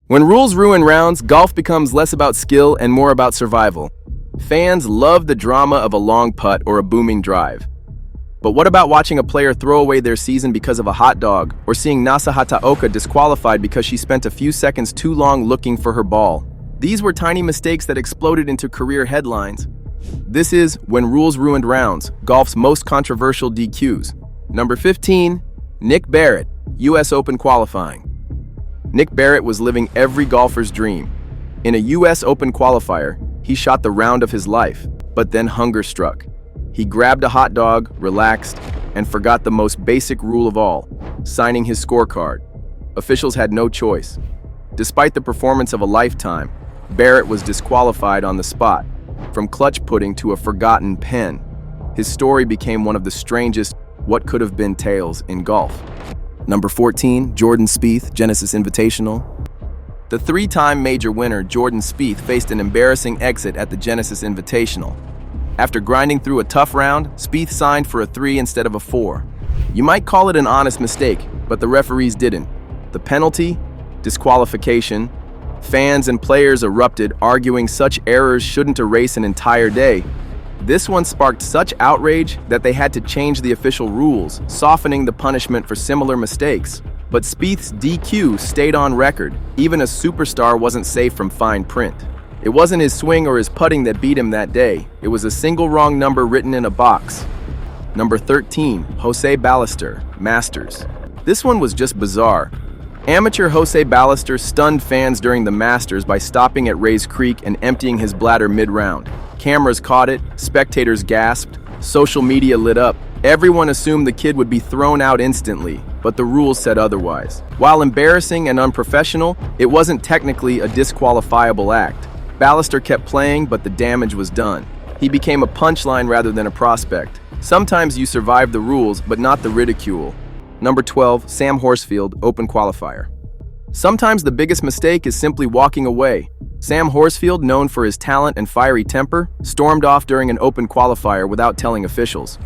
When rules ruin rounds, golf becomes less about skill and more about survival. Fans love the drama of a long putt or a booming drive. But what about watching a player throw away their season because of a hot dog, or seeing Nasa Hataoka disqualified because she spent a few seconds too long looking for her ball? These were tiny mistakes that exploded into career headlines. This is When Rules Ruined Rounds, golf's most controversial DQs. Number 15, Nick Barrett, US Open qualifying. Nick Barrett was living every golfer's dream. In a US Open qualifier, he shot the round of his life, but then hunger struck. He grabbed a hot dog, relaxed, and forgot the most basic rule of all, signing his scorecard. Officials had no choice. Despite the performance of a lifetime, Barrett was disqualified on the spot, from clutch putting to a forgotten pen. His story became one of the strangest what-could-have-been tales in golf. Number 14, Jordan Spieth, Genesis Invitational. The three-time major winner, Jordan Spieth, faced an embarrassing exit at the Genesis Invitational. After grinding through a tough round, Spieth signed for a 3 instead of a 4. You might call it an honest mistake, but the referees didn't. The penalty? Disqualification. Fans and players erupted, arguing such errors shouldn't erase an entire day. This one sparked such outrage that they had to change the official rules, softening the punishment for similar mistakes. But Spieth's DQ stayed on record. Even a superstar wasn't safe from fine print. It wasn't his swing or his putting that beat him that day. It was a single wrong number written in a box. Number 13, José Ballester, Masters. This one was just bizarre. Amateur José Ballester stunned fans during the Masters by stopping at Rays Creek and emptying his bladder mid-round. Cameras caught it, spectators gasped, social media lit up. Everyone assumed the kid would be thrown out instantly, but the rules said otherwise. While embarrassing and unprofessional, it wasn't technically a disqualifiable act. Ballester kept playing, but the damage was done. He became a punchline rather than a prospect. Sometimes you survive the rules, but not the ridicule. Number 12, Sam Horsfield, Open qualifier. Sometimes the biggest mistake is simply walking away. Sam Horsfield, known for his talent and fiery temper, stormed off during an Open qualifier without telling officials.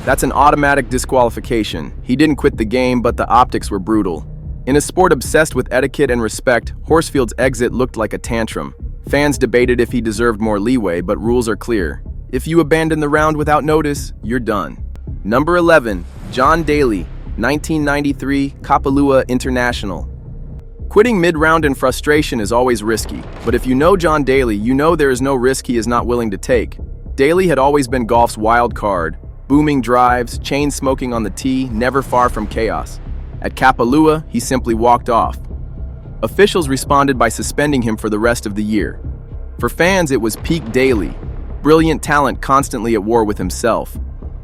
That's an automatic disqualification. He didn't quit the game, but the optics were brutal. In a sport obsessed with etiquette and respect, Horsfield's exit looked like a tantrum. Fans debated if he deserved more leeway, but rules are clear. If you abandon the round without notice, you're done. Number 11, John Daly, 1993 Kapalua International. Quitting mid-round in frustration is always risky, but if you know John Daly, you know there is no risk he is not willing to take. Daly had always been golf's wild card. Booming drives, chain smoking on the tee, never far from chaos. At Kapalua, he simply walked off. Officials responded by suspending him for the rest of the year. For fans, it was peak Daly. Brilliant talent constantly at war with himself.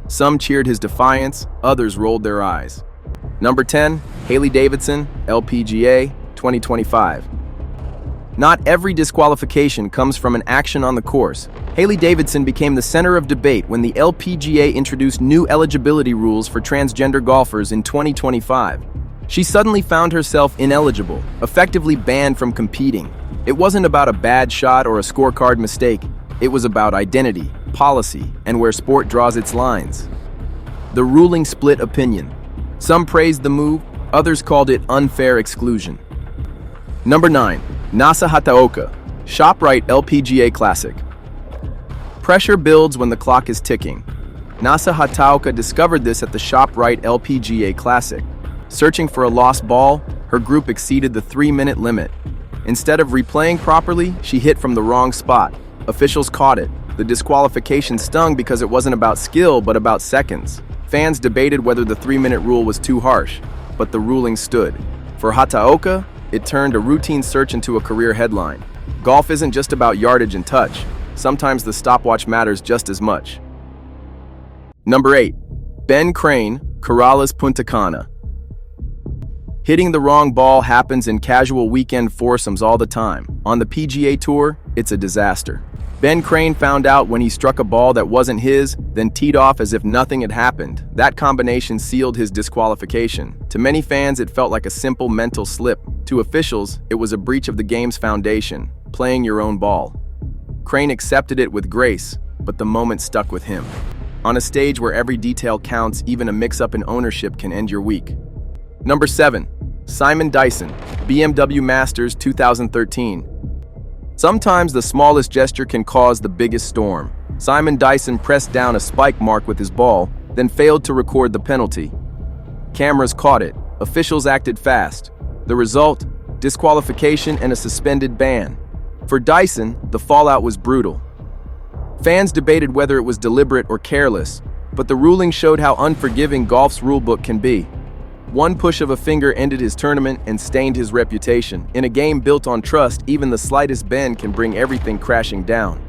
Some cheered his defiance, others rolled their eyes. Number 10, Harley Davidson, LPGA, 2025. Not every disqualification comes from an action on the course. Harley Davidson became the center of debate when the LPGA introduced new eligibility rules for transgender golfers in 2025. She suddenly found herself ineligible, effectively banned from competing. It wasn't about a bad shot or a scorecard mistake. It was about identity, policy, and where sport draws its lines. The ruling split opinion. Some praised the move, others called it unfair exclusion. Number 9, Nasa Hataoka, ShopRite LPGA Classic. Pressure builds when the clock is ticking. Nasa Hataoka discovered this at the ShopRite LPGA Classic. Searching for a lost ball, her group exceeded the 3-minute limit. Instead of replaying properly, she hit from the wrong spot. Officials caught it. The disqualification stung because it wasn't about skill, but about seconds. Fans debated whether the 3-minute rule was too harsh, but the ruling stood. For Hataoka, it turned a routine search into a career headline. Golf isn't just about yardage and touch. Sometimes the stopwatch matters just as much. Number 8, Ben Crane, Corrales Puntacana. Hitting the wrong ball happens in casual weekend foursomes all the time. On the PGA Tour, it's a disaster. Ben Crane found out when he struck a ball that wasn't his, then teed off as if nothing had happened. That combination sealed his disqualification. To many fans, it felt like a simple mental slip. To officials, it was a breach of the game's foundation, playing your own ball. Crane accepted it with grace, but the moment stuck with him. On a stage where every detail counts, even a mix-up in ownership can end your week. Number 7, Simon Dyson, BMW Masters 2013. Sometimes the smallest gesture can cause the biggest storm. Simon Dyson pressed down a spike mark with his ball, then failed to record the penalty. Cameras caught it. Officials acted fast. The result? Disqualification and a suspended ban. For Dyson, the fallout was brutal. Fans debated whether it was deliberate or careless, but the ruling showed how unforgiving golf's rulebook can be. One push of a finger ended his tournament and stained his reputation. In a game built on trust, even the slightest bend can bring everything crashing down.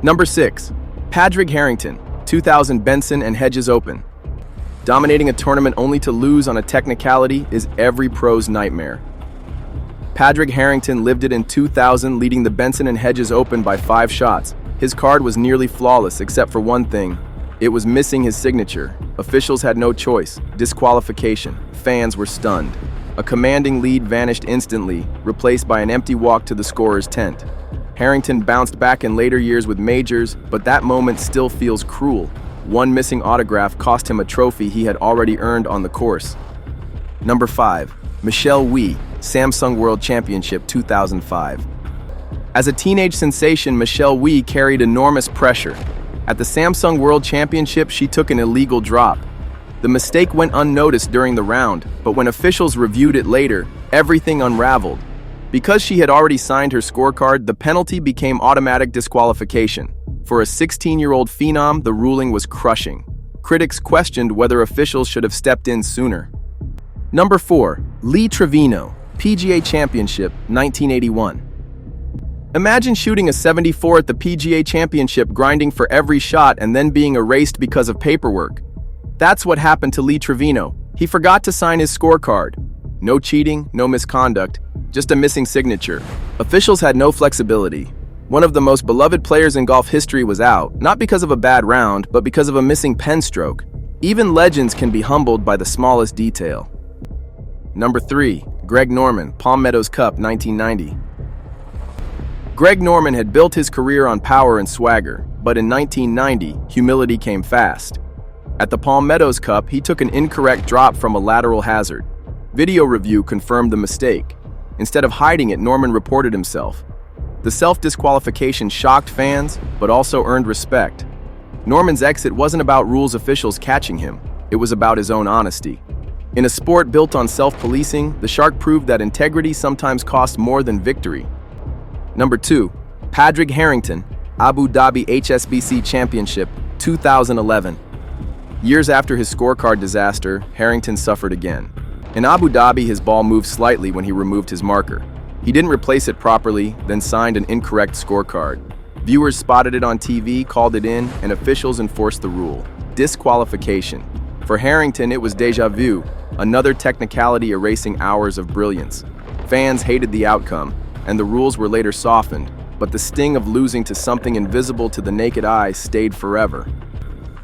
Number 6. Padraig Harrington, 2000 Benson and Hedges Open. Dominating a tournament only to lose on a technicality is every pro's nightmare. Padraig Harrington lived it in 2000, leading the Benson and Hedges Open by 5 shots. His card was nearly flawless, except for one thing. It was missing his signature. Officials had no choice. Disqualification. Fans were stunned. A commanding lead vanished instantly, replaced by an empty walk to the scorer's tent. Harrington bounced back in later years with majors, but that moment still feels cruel. One missing autograph cost him a trophy he had already earned on the course. Number 5. Michelle Wie, Samsung World Championship 2005. As a teenage sensation, Michelle Wie carried enormous pressure. At the Samsung World Championship, she took an illegal drop. The mistake went unnoticed during the round, but when officials reviewed it later, everything unraveled. Because she had already signed her scorecard, the penalty became automatic disqualification. For a 16-year-old phenom, the ruling was crushing. Critics questioned whether officials should have stepped in sooner. Number 4. Lee Trevino, PGA Championship 1981. Imagine shooting a 74 at the PGA Championship, grinding for every shot and then being erased because of paperwork. That's what happened to Lee Trevino. He forgot to sign his scorecard. No cheating, no misconduct, just a missing signature. Officials had no flexibility. One of the most beloved players in golf history was out, not because of a bad round, but because of a missing pen stroke. Even legends can be humbled by the smallest detail. Number 3. Greg Norman, Palm Meadows Cup 1990. Greg Norman had built his career on power and swagger, but in 1990, humility came fast. At the Palm Meadows Cup, he took an incorrect drop from a lateral hazard. Video review confirmed the mistake. Instead of hiding it, Norman reported himself. The self-disqualification shocked fans, but also earned respect. Norman's exit wasn't about rules officials catching him. It was about his own honesty. In a sport built on self-policing, the Shark proved that integrity sometimes costs more than victory. Number 2. Padraig Harrington, Abu Dhabi HSBC Championship 2011. Years after his scorecard disaster, Harrington suffered again. In Abu Dhabi, his ball moved slightly when he removed his marker. He didn't replace it properly, then signed an incorrect scorecard. Viewers spotted it on TV, called it in, and officials enforced the rule. Disqualification. For Harrington, it was déjà vu, another technicality erasing hours of brilliance. Fans hated the outcome, and the rules were later softened, but the sting of losing to something invisible to the naked eye stayed forever.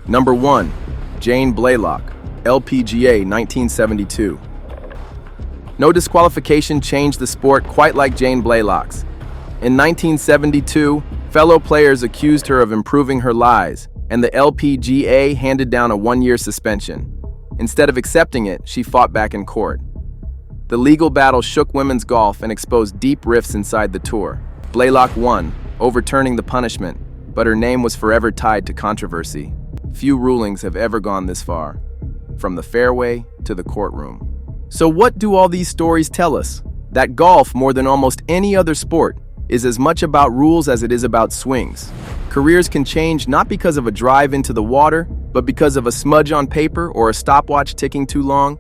Number 1. Jane Blalock, LPGA 1972. No disqualification changed the sport quite like Jane Blalock's. In 1972, fellow players accused her of improving her lies, and the LPGA handed down a 1-year suspension. Instead of accepting it, she fought back in court. The legal battle shook women's golf and exposed deep rifts inside the tour. Blalock won, overturning the punishment, but her name was forever tied to controversy. Few rulings have ever gone this far, from the fairway to the courtroom. So what do all these stories tell us? That golf, more than almost any other sport, is as much about rules as it is about swings. Careers can change not because of a drive into the water, but because of a smudge on paper or a stopwatch ticking too long.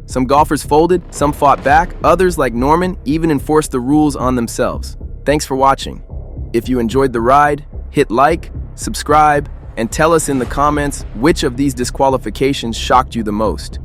Some golfers folded, some fought back, others, like Norman, even enforced the rules on themselves. Thanks for watching. If you enjoyed the ride, hit like, subscribe, and tell us in the comments which of these disqualifications shocked you the most.